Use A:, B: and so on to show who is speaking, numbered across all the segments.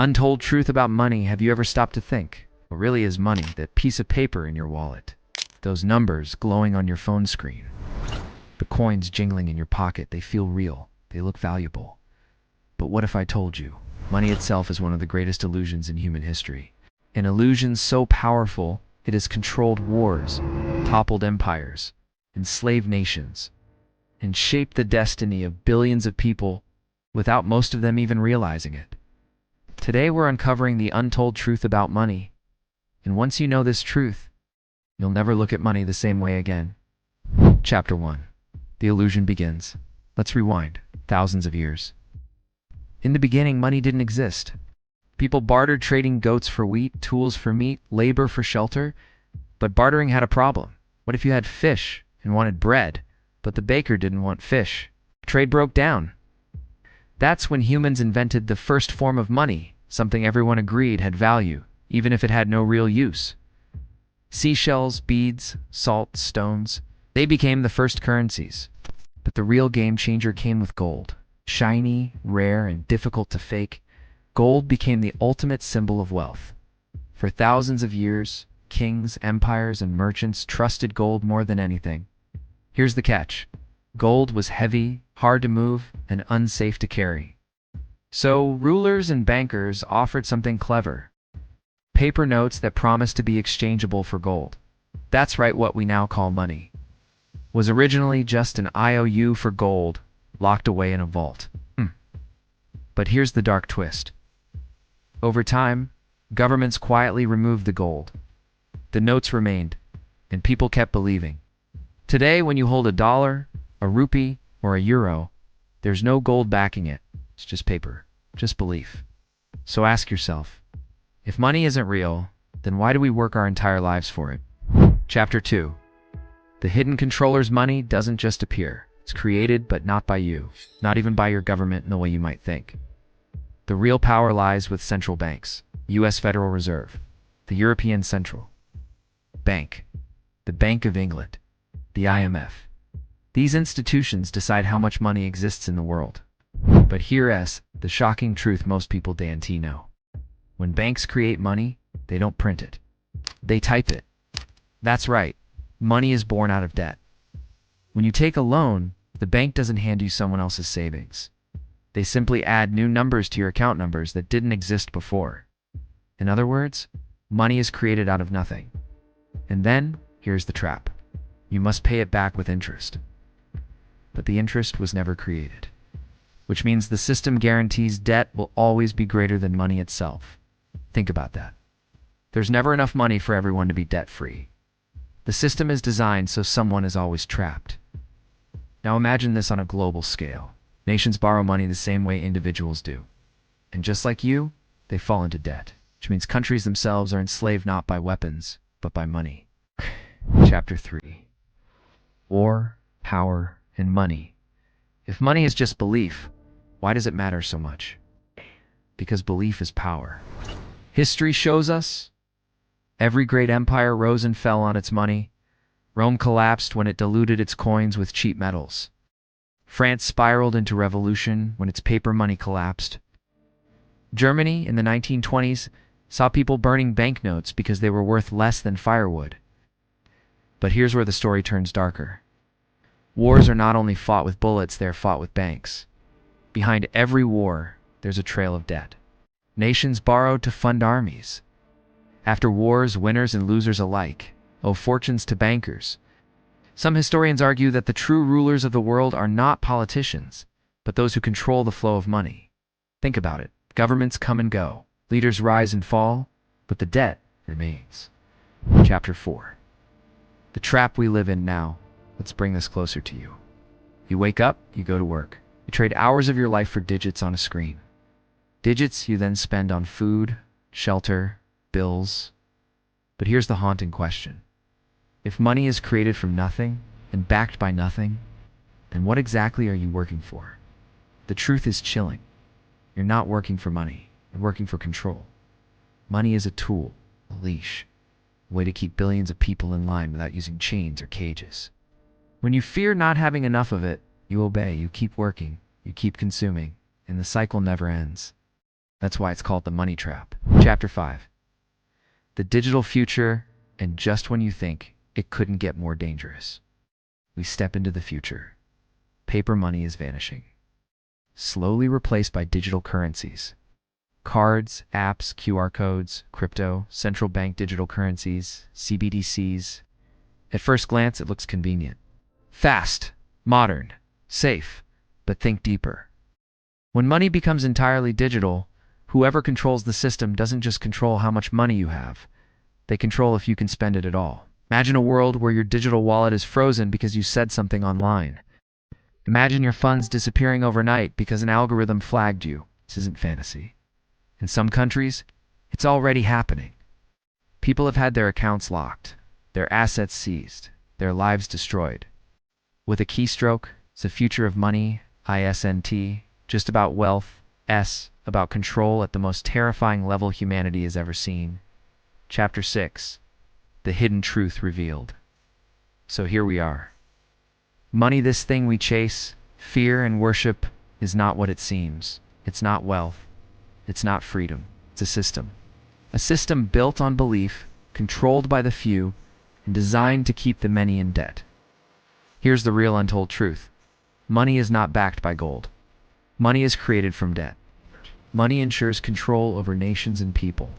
A: Untold truth about money. Have you ever stopped to think? What really is money? That piece of paper in your wallet. Those numbers glowing on your phone screen. The coins jingling in your pocket. They feel real. They look valuable. But what if I told you? Money itself is one of the greatest illusions in human history. An illusion so powerful, it has controlled wars, toppled empires, enslaved nations, and shaped the destiny of billions of people without most of them even realizing it. Today we're uncovering the untold truth about money. And once you know this truth, you'll never look at money the same way again. Chapter 1. The illusion begins. Let's rewind thousands of years. In the beginning, money didn't exist. People bartered, trading goats for wheat, tools for meat, labor for shelter. But bartering had a problem. What if you had fish and wanted bread, but the baker didn't want fish? Trade broke down. That's when humans invented the first form of money, something everyone agreed had value, even if it had no real use. Seashells, beads, salt, stones, they became the first currencies. But the real game changer came with gold. Shiny, rare, and difficult to fake, gold became the ultimate symbol of wealth. For thousands of years, kings, empires, and merchants trusted gold more than anything. Here's the catch. Gold was heavy, hard to move, and unsafe to carry. So rulers and bankers offered something clever. Paper notes that promised to be exchangeable for gold. That's right, what we now call money. Was originally just an IOU for gold, locked away in a vault. But here's the dark twist. Over time, governments quietly removed the gold. The notes remained, and people kept believing. Today, when you hold a dollar, a rupee, or a euro, there's no gold backing it. It's just paper, just belief. So ask yourself, if money isn't real, then why do we work our entire lives for it? Chapter 2. The hidden controller's money doesn't just appear. It's created, but not by you, not even by your government in the way you might think. The real power lies with central banks, U.S. Federal Reserve, the European Central Bank, the Bank of England, the IMF. These institutions decide how much money exists in the world. But here's the shocking truth most people don't know. When banks create money, they don't print it. They type it. That's right. Money is born out of debt. When you take a loan, the bank doesn't hand you someone else's savings. They simply add new numbers to your account numbers that didn't exist before. In other words, money is created out of nothing. And then, here's the trap. You must pay it back with interest. But the interest was never created, which means the system guarantees debt will always be greater than money itself. Think about that. There's never enough money for everyone to be debt-free. The system is designed so someone is always trapped. Now imagine this on a global scale. Nations borrow money the same way individuals do. And just like you, they fall into debt, which means countries themselves are enslaved not by weapons, but by money. Chapter 3. War, power, and money. If money is just belief, why does it matter so much? Because belief is power. History shows us every great empire rose and fell on its money. Rome collapsed when it diluted its coins with cheap metals. France spiraled into revolution when its paper money collapsed. Germany in the 1920s saw people burning banknotes because they were worth less than firewood. But here's where the story turns darker. Wars are not only fought with bullets, they're fought with banks. Behind every war, there's a trail of debt. Nations borrowed to fund armies. After wars, winners and losers alike owe fortunes to bankers. Some historians argue that the true rulers of the world are not politicians, but those who control the flow of money. Think about it. Governments come and go. Leaders rise and fall, but the debt remains. Chapter 4. The trap we live in now. Let's bring this closer to you. You wake up, you go to work. You trade hours of your life for digits on a screen. Digits you then spend on food, shelter, bills. But here's the haunting question. If money is created from nothing and backed by nothing, then what exactly are you working for? The truth is chilling. You're not working for money. You're working for control. Money is a tool, a leash, a way to keep billions of people in line without using chains or cages. When you fear not having enough of it, you obey, you keep working, you keep consuming, and the cycle never ends. That's why it's called the money trap. Chapter 5. The digital future, and just when you think it couldn't get more dangerous. We step into the future. Paper money is vanishing, slowly replaced by digital currencies. Cards, apps, QR codes, crypto, central bank digital currencies, CBDCs. At first glance, it looks convenient. Fast, modern, safe, but think deeper. When money becomes entirely digital, whoever controls the system doesn't just control how much money you have. They control if you can spend it at all. Imagine a world where your digital wallet is frozen because you said something online. Imagine your funds disappearing overnight because an algorithm flagged you. This isn't fantasy. In some countries, it's already happening. People have had their accounts locked, their assets seized, their lives destroyed. With a keystroke, it's the future of money, ISNT, just about wealth, S, about control at the most terrifying level humanity has ever seen. Chapter 6. The hidden truth revealed. So here we are. Money, this thing we chase, fear, and worship, is not what it seems. It's not wealth. It's not freedom. It's a system. A system built on belief, controlled by the few, and designed to keep the many in debt. Here's the real untold truth. Money is not backed by gold. Money is created from debt. Money ensures control over nations and people.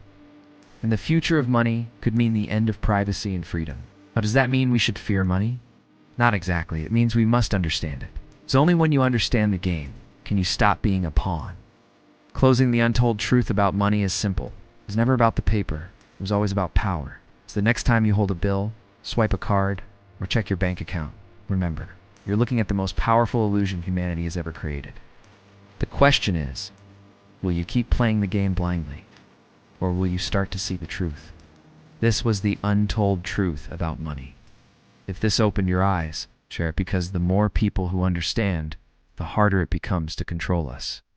A: And the future of money could mean the end of privacy and freedom. Now, does that mean we should fear money? Not exactly. It means we must understand it. It's only when you understand the game can you stop being a pawn. Closing the untold truth about money is simple. It was never about the paper. It was always about power. So the next time you hold a bill, swipe a card, or check your bank account, remember, you're looking at the most powerful illusion humanity has ever created. The question is, will you keep playing the game blindly? Or will you start to see the truth? This was the untold truth about money. If this opened your eyes, share it, because the more people who understand, the harder it becomes to control us.